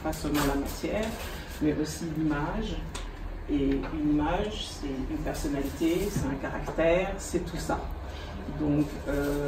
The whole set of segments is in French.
pas seulement la matière, mais aussi l'image. Et une image, c'est une personnalité, c'est un caractère, c'est tout ça. Donc,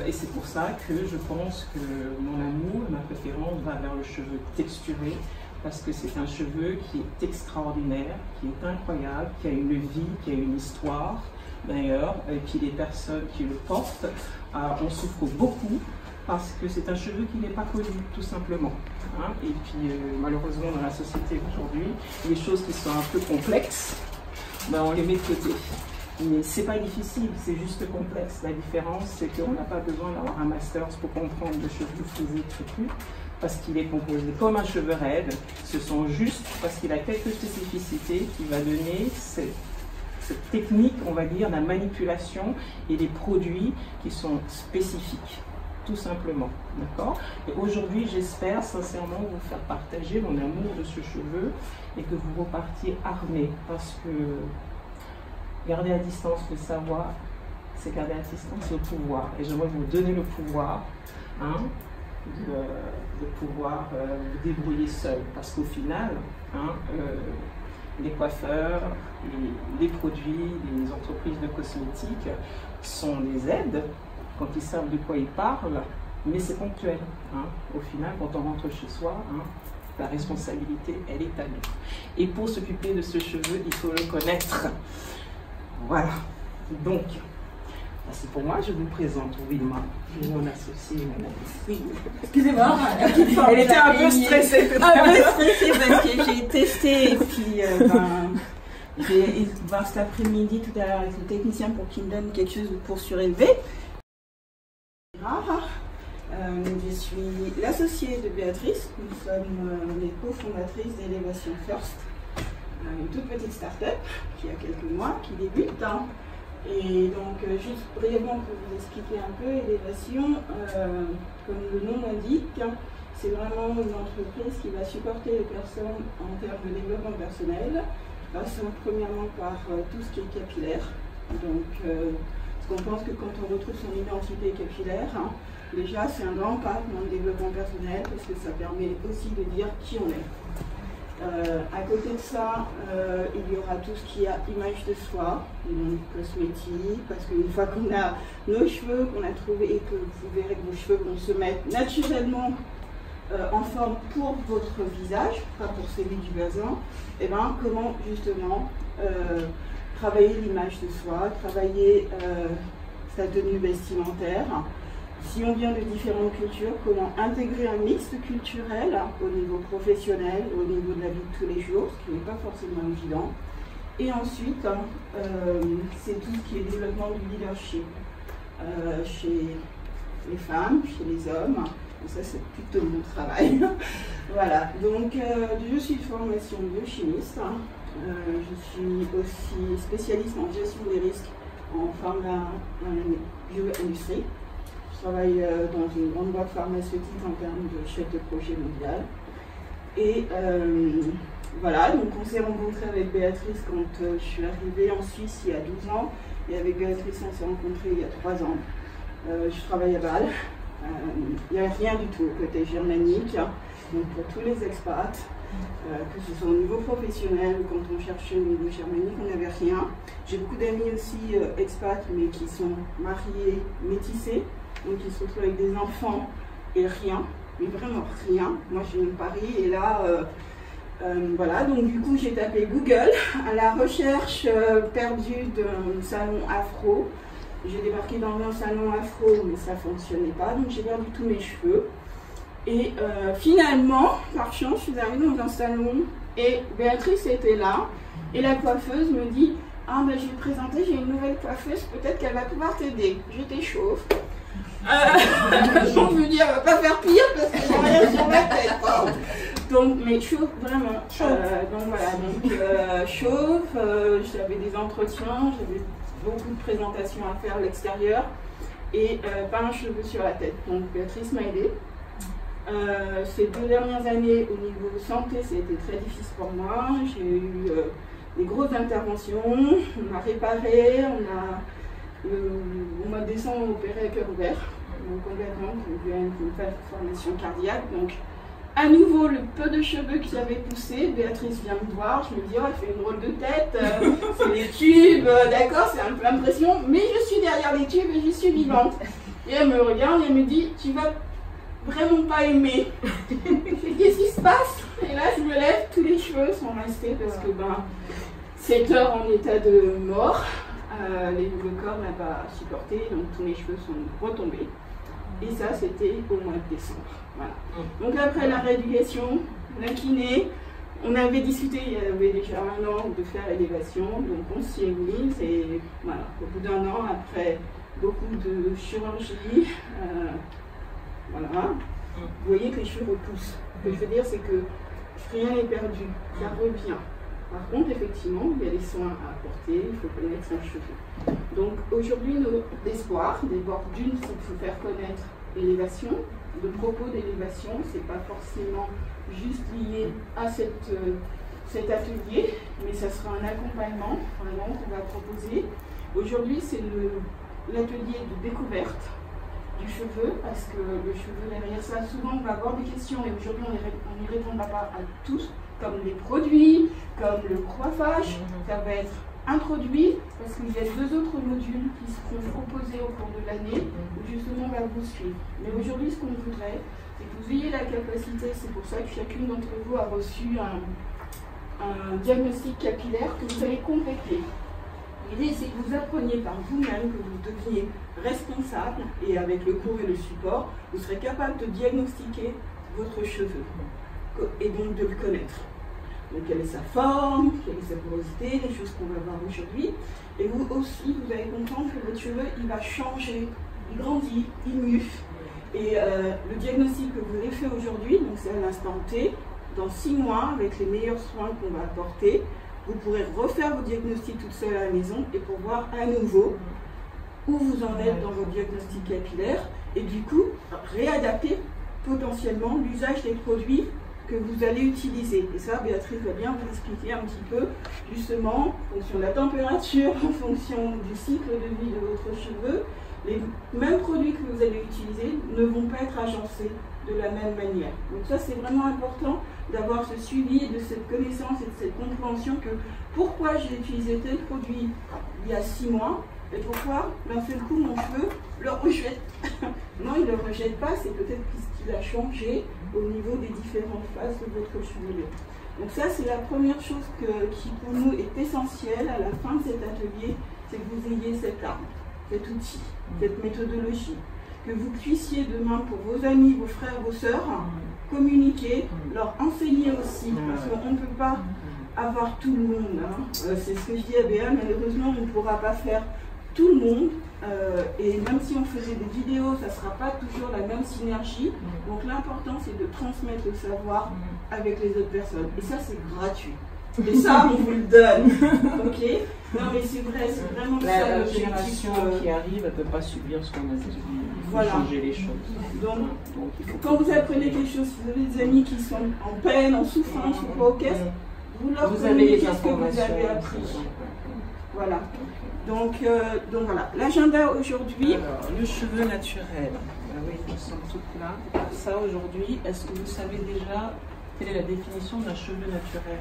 et c'est pour ça que je pense que mon amour, ma préférence va vers le cheveu texturé, parce que c'est un cheveu qui est extraordinaire, qui est incroyable, qui a une vie, qui a une histoire d'ailleurs, et puis les personnes qui le portent, on souffre beaucoup, parce que c'est un cheveu qui n'est pas connu, tout simplement. Hein. Et puis, malheureusement, dans la société aujourd'hui, les choses qui sont un peu complexes, ben, on les met de côté. Mais c'est pas difficile, c'est juste complexe. La différence, c'est qu'on n'a pas besoin d'avoir un master pour comprendre le cheveu frisé traité, parce qu'il est composé comme un cheveu raide. Ce sont juste parce qu'il a quelques spécificités qui va donner cette technique, on va dire, la manipulation et les produits qui sont spécifiques. Tout simplement, d'accord? Et aujourd'hui, j'espère sincèrement vous faire partager mon amour de ce cheveu et que vous repartiez armés, parce que garder à distance le savoir, c'est garder à distance le pouvoir. Et j'aimerais vous donner le pouvoir, hein, de pouvoir vous débrouiller seul, parce qu'au final, hein, les coiffeurs, les produits, les entreprises de cosmétiques sont des aides quand ils savent de quoi ils parlent, mais c'est ponctuel. Hein. Au final, quand on rentre chez soi, hein, la responsabilité, elle est à nous. Et pour s'occuper de ce cheveu, il faut le connaître. Voilà. Donc, c'est pour moi, je vous présente Wilma, mon associée, mon amie. Oui, excusez-moi, elle était un peu stressée. Un peu stressée parce que j'ai testé et puis je vais voir cet après-midi tout à l'heure avec le technicien pour qu'il me donne quelque chose pour surélever. Je suis l'associée de Béatrice, nous sommes les cofondatrices d'Elevation First, une toute petite start-up qui a quelques mois, qui débute. Hein. Et donc, juste brièvement pour vous expliquer un peu, Elevation, comme le nom l'indique, c'est vraiment une entreprise qui va supporter les personnes en termes de développement personnel, passant premièrement par tout ce qui est capillaire. Donc, parce qu'on pense que quand on retrouve son identité capillaire, hein, déjà c'est un grand pas dans le développement personnel parce que ça permet aussi de dire qui on est. À côté de ça, il y aura tout ce qui est image de soi, donc cosmétique, parce qu'une fois qu'on a nos cheveux, qu'on a trouvé et que vous verrez que vos cheveux vont se mettre naturellement en forme pour votre visage, pas pour celui du voisin, et bien comment justement travailler l'image de soi, travailler sa tenue vestimentaire. Si on vient de différentes cultures, comment intégrer un mix culturel au niveau professionnel, au niveau de la vie de tous les jours, ce qui n'est pas forcément évident. Et ensuite, c'est tout ce qui est développement du leadership chez les femmes, chez les hommes. Et ça, c'est plutôt mon travail. Voilà, donc je suis de formation biochimiste. Je suis aussi spécialiste en gestion des risques en bio-industrie. Je travaille dans une grande boîte pharmaceutique en termes de chef de projet mondial. Et voilà, donc on s'est rencontré avec Béatrice quand je suis arrivée en Suisse il y a 12 ans. Et avec Béatrice, on s'est rencontrés il y a 3 ans. Je travaille à Bâle. Il n'y a rien du tout côté germanique. Donc pour tous les expats, que ce soit au niveau professionnel ou quand on cherchait au niveau germanique, on n'avait rien. J'ai beaucoup d'amis aussi expats, mais qui sont mariés, métissés, donc ils se retrouvent avec des enfants et rien, mais vraiment rien. Moi je viens de Paris et là, voilà, donc du coup j'ai tapé Google à la recherche perdue d'un salon afro. J'ai débarqué dans un salon afro, mais ça ne fonctionnait pas, donc j'ai perdu tous mes cheveux. Et finalement, par chance, je suis arrivée dans un salon et Béatrice était là. Et la coiffeuse me dit « Ah ben je vais te présenter, j'ai une nouvelle coiffeuse, peut-être qu'elle va pouvoir t'aider. » J'étais chauve. Je me dis « Elle va pas faire pire parce que j'ai rien sur ma tête. » Donc, mais chauve, vraiment. Donc voilà, donc chauve, j'avais des entretiens, j'avais beaucoup de présentations à faire à l'extérieur et pas un cheveu sur la tête. Donc Béatrice m'a aidée. Ces 2 dernières années au niveau santé, ça a été très difficile pour moi. J'ai eu des grosses interventions, on m'a réparé, on a au mois de décembre opéré à cœur ouvert, donc complètement, j'ai eu une formation cardiaque, donc À nouveau, le peu de cheveux que j'avais poussé, Béatrice vient me voir, je me dis, oh, elle fait une drôle de tête, c'est les tubes, d'accord, c'est un peu l'impression, mais je suis derrière les tubes et je suis vivante. Et elle me regarde et elle me dit, tu vas vraiment pas aimer. Je fais, qu'est-ce qui se passe? Et là, je me lève, tous les cheveux sont restés parce que, 7 heures en état de mort, le corps n'a pas supporté, donc tous mes cheveux sont retombés. Et ça, c'était au mois de décembre. Voilà. Donc après la rééducation, la kiné, on avait discuté il y avait déjà 1 an de faire l'élévation, donc on s'y est mis. Et voilà, au bout d'1 an, après beaucoup de chirurgie, voilà, vous voyez que les cheveux repoussent. Ce que je veux dire, c'est que rien n'est perdu, ça revient. Par contre, effectivement, il y a des soins à apporter, il faut connaître son cheveu. Donc aujourd'hui, notre espoir, d'abord d'une, c'est qu'il faut faire connaître l'élévation. Le propos d'élévation, ce n'est pas forcément juste lié à cet atelier, mais ça sera un accompagnement vraiment qu'on va proposer. Aujourd'hui, c'est l'atelier de découverte du cheveu, parce que le cheveu derrière ça, souvent on va avoir des questions et aujourd'hui on n'y répondra pas à tous, comme les produits, comme le coiffage, ça va être introduit parce qu'il y a 2 autres modules qui seront proposés au cours de l'année où justement on va vous suivre. Mais aujourd'hui ce qu'on voudrait, c'est que vous ayez la capacité, c'est pour ça que chacune d'entre vous a reçu un diagnostic capillaire que vous allez compléter. L'idée, c'est que vous appreniez par vous-même, que vous deveniez responsable, et avec le cours et le support, vous serez capable de diagnostiquer votre cheveu, et donc de le connaître. Donc, quelle est sa forme, quelle est sa porosité, les choses qu'on va voir aujourd'hui. Et vous aussi, vous allez comprendre que votre cheveu, il va changer, il grandit, il muffe. Et le diagnostic que vous avez fait aujourd'hui, donc c'est à l'instant T, dans 6 mois, avec les meilleurs soins qu'on va apporter, vous pourrez refaire vos diagnostics toute seule à la maison et pour voir à nouveau où vous en êtes dans vos diagnostics capillaires et du coup réadapter potentiellement l'usage des produits que vous allez utiliser. Et ça, Béatrice va bien vous expliquer un petit peu justement en fonction de la température, en fonction du cycle de vie de votre cheveu, les mêmes produits que vous allez utiliser ne vont pas être agencés de la même manière. Donc ça, c'est vraiment important d'avoir ce suivi, de cette connaissance et de cette compréhension que pourquoi j'ai utilisé tel produit il y a 6 mois et pourquoi d'un seul coup mon cheveu le rejette. Non, il ne le rejette pas, c'est peut-être puisqu'il a changé au niveau des différentes phases de votre chevelure. Donc ça, c'est la première chose qui pour nous est essentielle à la fin de cet atelier, c'est que vous ayez cette arme, cet outil, cette méthodologie, que vous puissiez demain pour vos amis, vos frères, vos sœurs, communiquer, leur enseigner aussi, parce qu'on ne peut pas avoir tout le monde. Hein. C'est ce que je dis à Béa, malheureusement on ne pourra pas faire tout le monde, et même si on faisait des vidéos, ça ne sera pas toujours la même synergie. Donc l'important c'est de transmettre le savoir avec les autres personnes, et ça c'est gratuit. Et ça, on vous le donne. Ok? Non, mais c'est vrai, c'est vraiment ça. La génération qui arrive, elle ne peut pas subir ce qu'on a dit. Il faut changer les choses. Donc quand vous apprenez quelque chose, si vous avez des amis qui sont en peine, en souffrance ou quoi, vous leur communiquez ce que vous avez appris. Voilà. Donc voilà. L'agenda aujourd'hui. Alors, le cheveu naturel. Ah oui, nous sommes toutes là. Ça aujourd'hui, est-ce que vous savez déjà quelle est la définition d'un cheveu naturel?